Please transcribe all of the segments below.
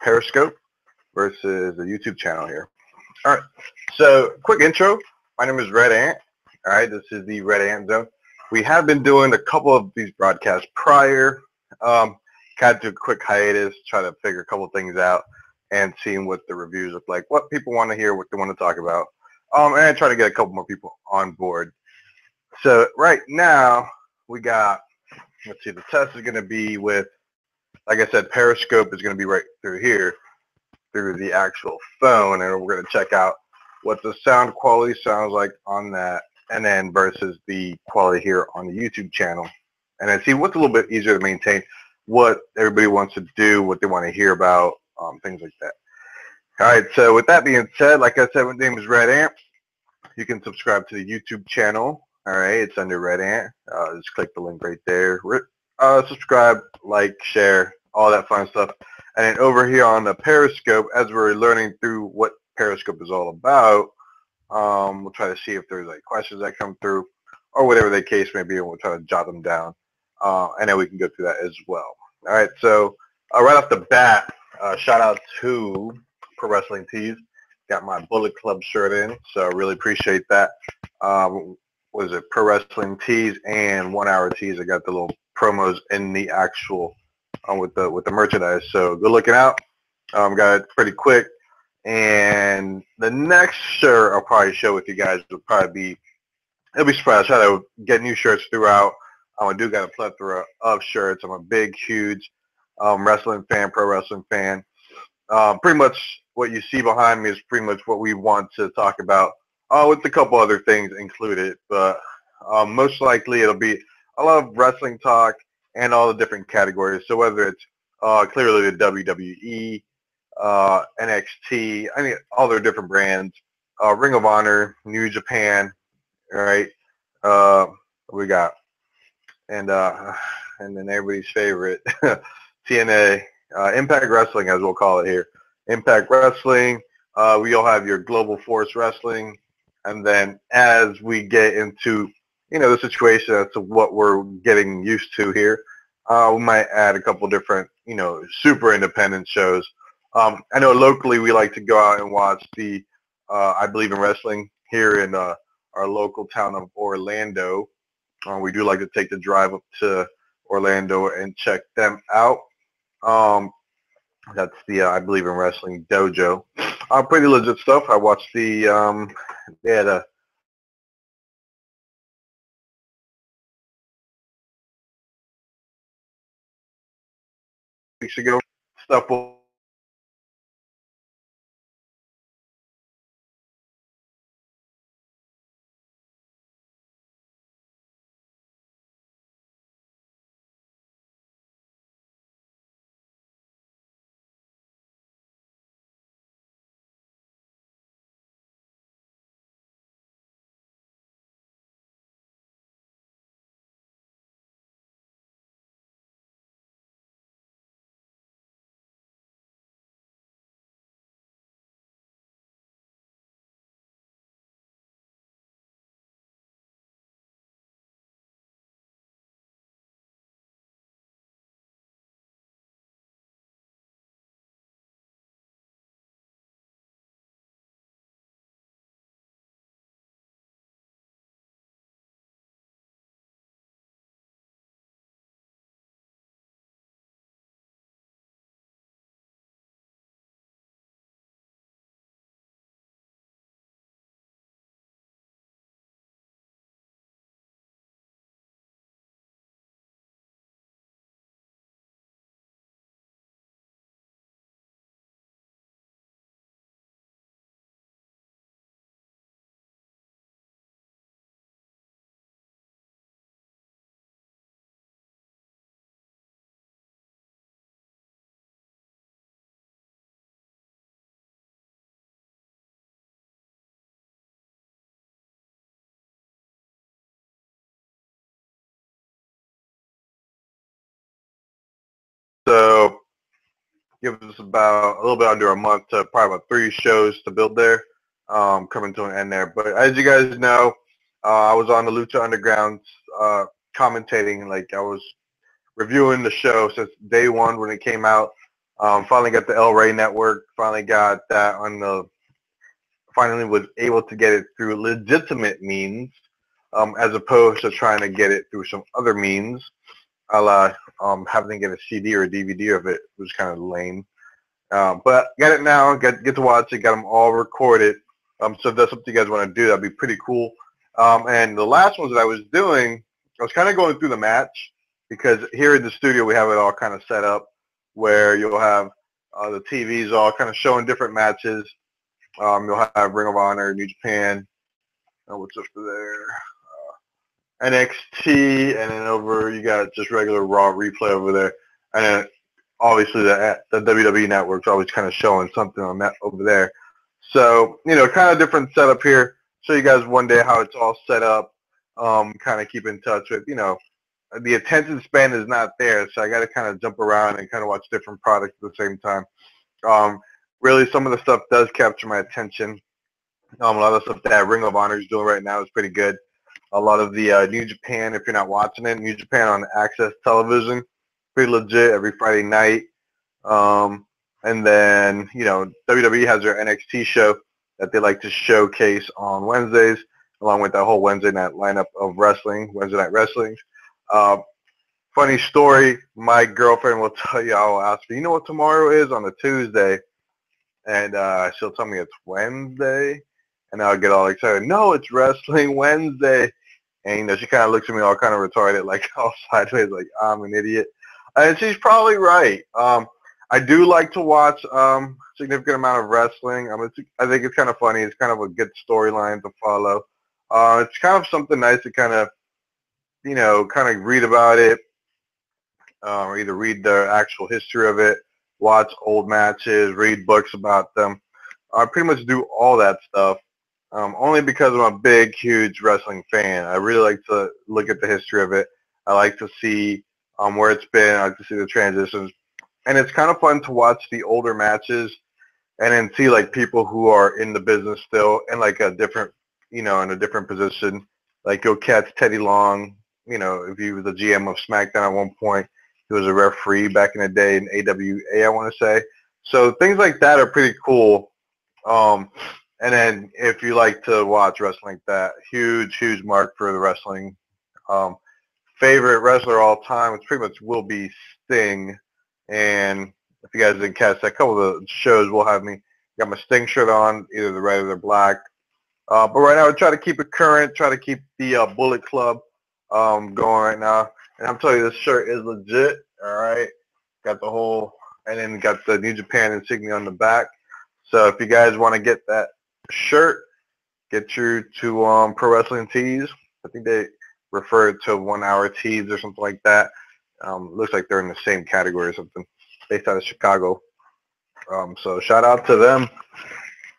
Periscope versus the YouTube channel here. All right, so quick intro. My name is Red Ant. All right, this is the Red Ant Zone. We have been doing a couple of these broadcasts prior. Kind of took a quick hiatus, try to figure a couple of things out and seeing what the reviews look like, what people want to hear, what they want to talk about, and try to get a couple more people on board. So right now we got, let's see, the test is going to be with, like I said, Periscope is going to be right through here, through the actual phone, and we're going to check out what the sound quality sounds like on that, and then versus the quality here on the YouTube channel, and then see what's a little bit easier to maintain, what everybody wants to do, what they want to hear about, things like that. All right, so with that being said, like I said, my name is Red Ant. You can subscribe to the YouTube channel. All right, it's under Red Ant. Just click the link right there. Subscribe, like, share, all that fun stuff. And then over here on the Periscope, as we're learning through what Periscope is all about, we'll try to see if there's like questions that come through or whatever the case may be, and we'll try to jot them down. And then we can go through that as well. All right, so right off the bat, shout out to Pro Wrestling Tees. Got my Bullet Club shirt in, so I really appreciate that. Was it Pro Wrestling Tees and 1 Hour Tees? I got the little promos in the actual with the merchandise. So good looking out. Got it pretty quick. And the next shirt I'll probably show with you guys will probably be, it'll be spread. I try to get new shirts throughout. I do got a plethora of shirts. I'm a big, huge wrestling fan, pro wrestling fan. Pretty much what you see behind me is pretty much what we want to talk about, with a couple other things included. But most likely it'll be a lot of wrestling talk and all the different categories. So whether it's clearly the WWE, NXT, I mean all their different brands, Ring of Honor, New Japan, all right, we got, and then everybody's favorite, TNA, Impact Wrestling, as we'll call it here. Impact Wrestling, we all have your Global Force Wrestling, and then as we get into, the situation as to what we're getting used to here, we might add a couple different, super independent shows. I know locally we like to go out and watch the I Believe in Wrestling here in our local town of Orlando. We do like to take the drive up to Orlando and check them out. That's the I Believe in Wrestling Dojo. Pretty legit stuff. I watched the they had a weeks ago stuff. So give us about a little bit under a month to probably about 3 shows to build there, coming to an end there. But as you guys know, I was on the Lucha Underground commentating, like I was reviewing the show since day one when it came out. Finally got the El Rey network. Finally got that on the. Finally was able to get it through legitimate means, as opposed to trying to get it through some other means. A la having to get a CD or a DVD of it was kind of lame. But got it now. Get to watch it. Got them all recorded. So if that's something you guys want to do, that'd be pretty cool. And the last ones that I was doing, I was kind of going through the match because here in the studio we have it all kind of set up where you'll have the TVs all kind of showing different matches. You'll have Ring of Honor, New Japan, what's up there, NXT, and then over you got just regular Raw replay over there, and then obviously the WWE Network's always kind of showing something on that over there. So kind of different setup here. Show you guys one day how it's all set up. Kind of keep in touch with the attention span is not there, so I got to kind of jump around and kind of watch different products at the same time. Really, some of the stuff does capture my attention. A lot of the stuff that Ring of Honor is doing right now is pretty good. A lot of the New Japan, if you're not watching it, New Japan on Access Television, pretty legit every Friday night. And then, WWE has their NXT show that they like to showcase on Wednesdays, along with that whole Wednesday night lineup of wrestling, Wednesday night wrestling. Funny story, my girlfriend will tell you, I'll ask her, you know what tomorrow is on a Tuesday? And she'll tell me it's Wednesday. And I'll get all excited. No, it's Wrestling Wednesday. And, she kind of looks at me all kind of retarded, like all sideways, like I'm an idiot. And she's probably right. I do like to watch significant amount of wrestling. I think it's kind of funny. It's kind of a good storyline to follow. It's kind of something nice to kind of, kind of read about it, or either read the actual history of it, watch old matches, read books about them. I pretty much do all that stuff. Only because I'm a big, huge wrestling fan. I really like to look at the history of it. I like to see where it's been. I like to see the transitions. And it's kind of fun to watch the older matches and then see like people who are in the business still in like a different, in a different position. Like you'll catch Teddy Long, if he was the GM of SmackDown at one point. He was a referee back in the day in AWA, I want to say. So things like that are pretty cool. And then if you like to watch wrestling like that, huge, huge mark for the wrestling. Favorite wrestler all time, which pretty much will be Sting. And if you guys didn't catch that, a couple of the shows will have me got my Sting shirt on, either the red or the black. But right now I try to keep it current, try to keep the Bullet Club going right now. And I'm telling you, this shirt is legit, all right? Got the whole, and then got the New Japan insignia on the back. So if you guys want to get that shirt, get you to Pro Wrestling Tees. I think they refer to 1 Hour Tees or something like that. Looks like they're in the same category or something, based out of Chicago. So shout out to them.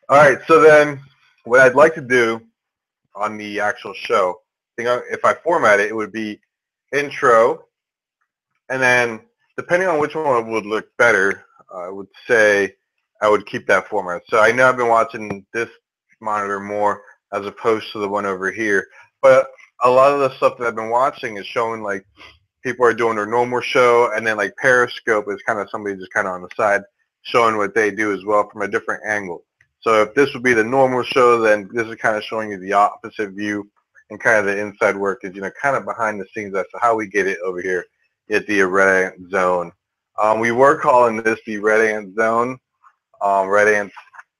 All right, so then what I'd like to do on the actual show, if I format it, it would be intro, and then depending on which one would look better, I would say I would keep that format. So I know I've been watching this monitor more as opposed to the one over here, but a lot of the stuff that I've been watching is showing like people are doing their normal show, and then like Periscope is kind of somebody just kind of on the side showing what they do as well from a different angle. So if this would be the normal show, then this is kind of showing you the opposite view, and kind of the inside work is, kind of behind the scenes as to how we get it over here at the Red Ant Zone. We were calling this the Red Ant Zone, Red Ant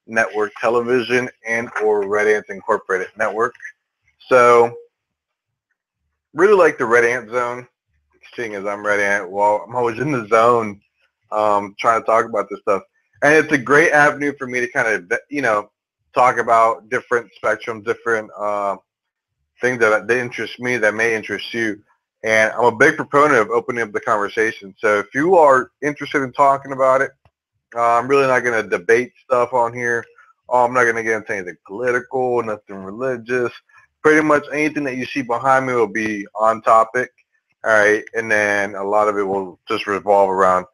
Network Television, and or Red Ant Incorporated Network. So really like the Red Ant Zone, seeing as I'm Red Ant. Well, I'm always in the zone trying to talk about this stuff. And it's a great avenue for me to kind of, talk about different spectrums, different things that interest me that may interest you. And I'm a big proponent of opening up the conversation. So if you are interested in talking about it, I'm really not going to debate stuff on here. I'm not going to get into anything political, nothing religious. Pretty much anything that you see behind me will be on topic. All right. And then a lot of it will just revolve around,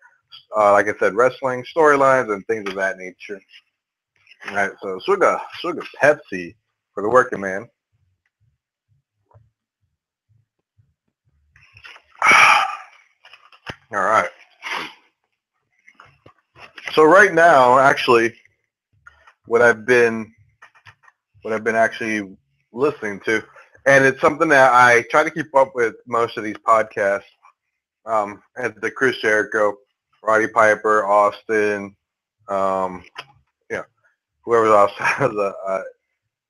like I said, wrestling, storylines, and things of that nature. All right. So Sugar Pepsi for the working man. All right. So right now, actually, what I've been actually listening to, and it's something that I try to keep up with most of these podcasts. At the Chris Jericho, Roddy Piper, Austin, um, yeah, whoever else has I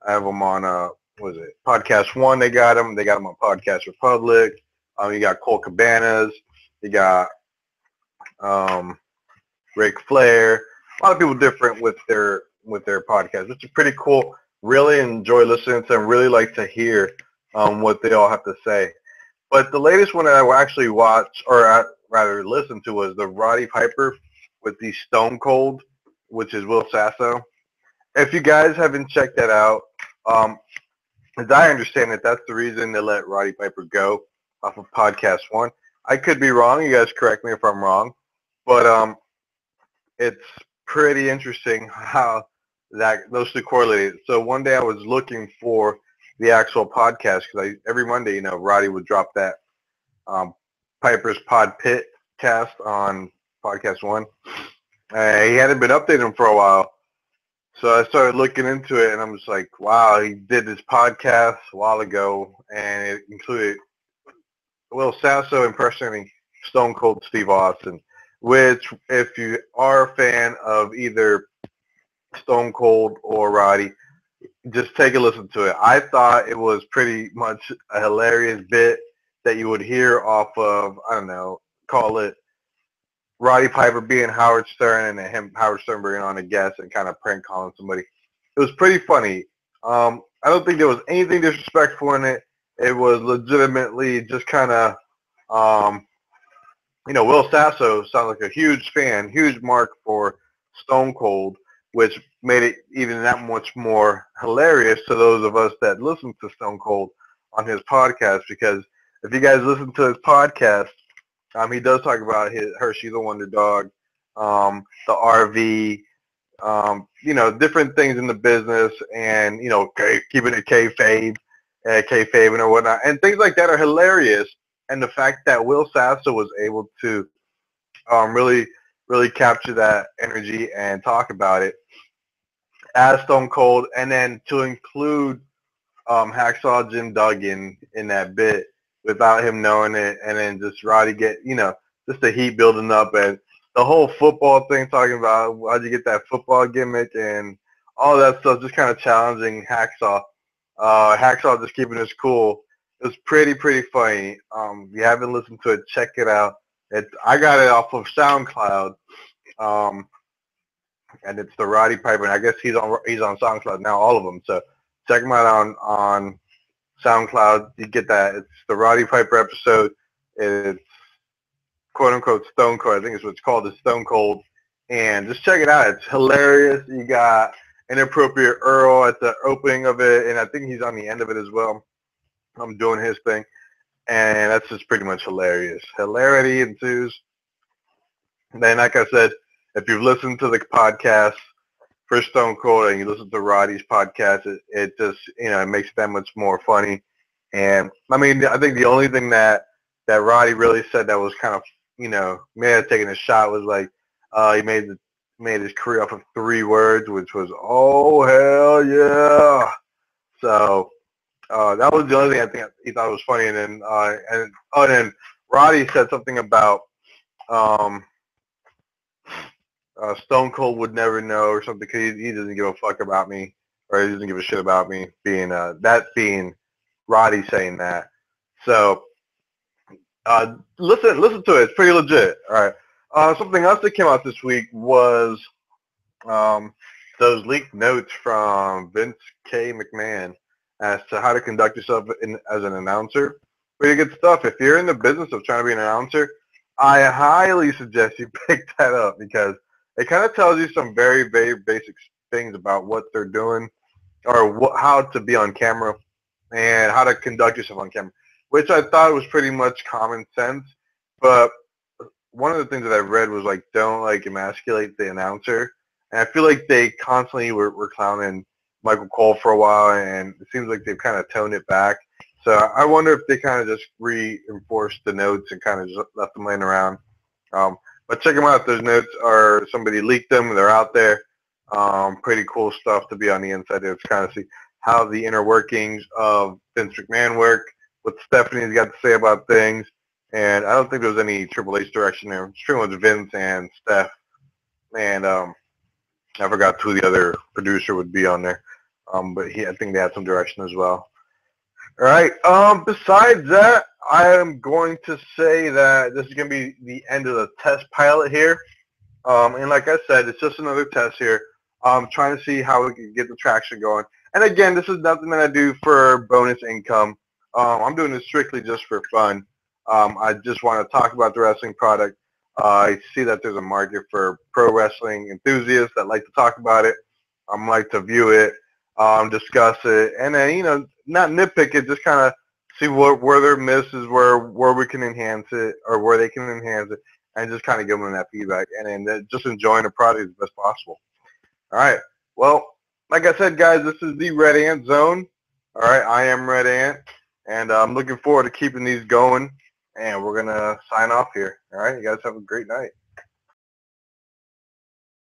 have them on. What is it? Podcast One. They got them. They got them on Podcast Republic. You got Cole Cabanas. You got um, Ric Flair. A lot of people different with their podcasts, which is pretty cool. Really enjoy listening to them. Really like to hear what they all have to say. But the latest one that I actually watched, or rather listened to, was the Roddy Piper with the Stone Cold, which is Will Sasso. If you guys haven't checked that out, as I understand it, that's the reason they let Roddy Piper go off of Podcast One. I could be wrong. You guys correct me if I'm wrong. But it's pretty interesting how those two correlated. So one day I was looking for the actual podcast because every Monday, Roddy would drop that Piper's Pod Pit cast on Podcast One. He hadn't been updating for a while. So I started looking into it, and I'm just like, wow, he did this podcast a while ago, and it included Will Sasso impersonating Stone Cold Steve Austin, which, if you are a fan of either Stone Cold or Roddy, just take a listen to it. I thought it was pretty much a hilarious bit that you would hear off of, I don't know, call it Roddy Piper being Howard Stern and Howard Stern bringing on a guest and kind of prank calling somebody. It was pretty funny. I don't think there was anything disrespectful in it. It was legitimately just kind of, Will Sasso sounds like a huge fan, huge mark for Stone Cold, which made it even that much more hilarious to those of us that listen to Stone Cold on his podcast. Because if you guys listen to his podcast, he does talk about his Hershey the Wonder Dog, the RV, different things in the business, and keeping it kayfabe or whatnot, and things like that are hilarious. And the fact that Will Sasso was able to really, really capture that energy and talk about it as Stone Cold, and then to include Hacksaw Jim Duggan in that bit without him knowing it, and then just Roddy get, just the heat building up, and the whole football thing, talking about how'd you get that football gimmick and all that stuff, just kind of challenging Hacksaw. Hacksaw just keeping his cool. It was pretty funny. If you haven't listened to it, check it out. I got it off of SoundCloud, and it's the Roddy Piper, and I guess he's on SoundCloud now, all of them. So check him out on SoundCloud. You get that. It's the Roddy Piper episode. It's quote unquote Stone Cold. I think it's what's called, the Stone Cold. And just check it out. It's hilarious. You got Inappropriate Earl at the opening of it, and I think he's on the end of it as well. I'm doing his thing. And that's just pretty much hilarious. Hilarity ensues. And then, like I said, if you've listened to the podcast for Stone Cold and you listen to Roddy's podcast, it just, it makes it that much more funny. And, I mean, I think the only thing that Roddy really said that was kind of, may have taken a shot was like, he made his career off of 3 words, which was, oh, hell yeah. So that was the only thing I think he thought was funny. And then Roddy said something about Stone Cold would never know or something, because he doesn't give a fuck about me, or he doesn't give a shit about me, being Roddy saying that. So listen to it. It's pretty legit. All right. Something else that came out this week was those leaked notes from Vince K. McMahon as to how to conduct yourself as an announcer. Pretty good stuff. If you're in the business of trying to be an announcer, I highly suggest you pick that up, because it kind of tells you some very, very basic things about what they're doing, or how to be on camera and how to conduct yourself on camera, which I thought was pretty much common sense. But one of the things that I read was like, don't emasculate the announcer. And I feel like they constantly were clowning Michael Cole for a while, and it seems like they've kind of toned it back. So I wonder if they kind of just reinforced the notes and kind of just left them laying around. But check them out. Those notes are, somebody leaked them. They're out there. Pretty cool stuff to be on the inside there to kind of see how the inner workings of Vince McMahon work, what Stephanie's got to say about things. And I don't think there was any Triple H direction there. It's pretty much Vince and Steph. And I forgot who the other producer would be on there. But I think they had some direction as well. All right. Besides that, I am going to say that this is going to be the end of the test pilot here. And like I said, it's just another test here. Trying to see how we can get the traction going. And again, this is nothing that I do for bonus income. I'm doing this strictly just for fun. I just want to talk about the wrestling product. I see that there's a market for pro wrestling enthusiasts that like to talk about it. Like to view it, discuss it, and then, not nitpick it, just kind of see where their misses, where we can enhance it, or where they can enhance it, and just kind of give them that feedback, and then just enjoying the product as best possible. All right. Well, like I said, guys, this is the Red Ant Zone. All right. I am Red Ant, and I'm looking forward to keeping these going, and we're going to sign off here. All right. You guys have a great night.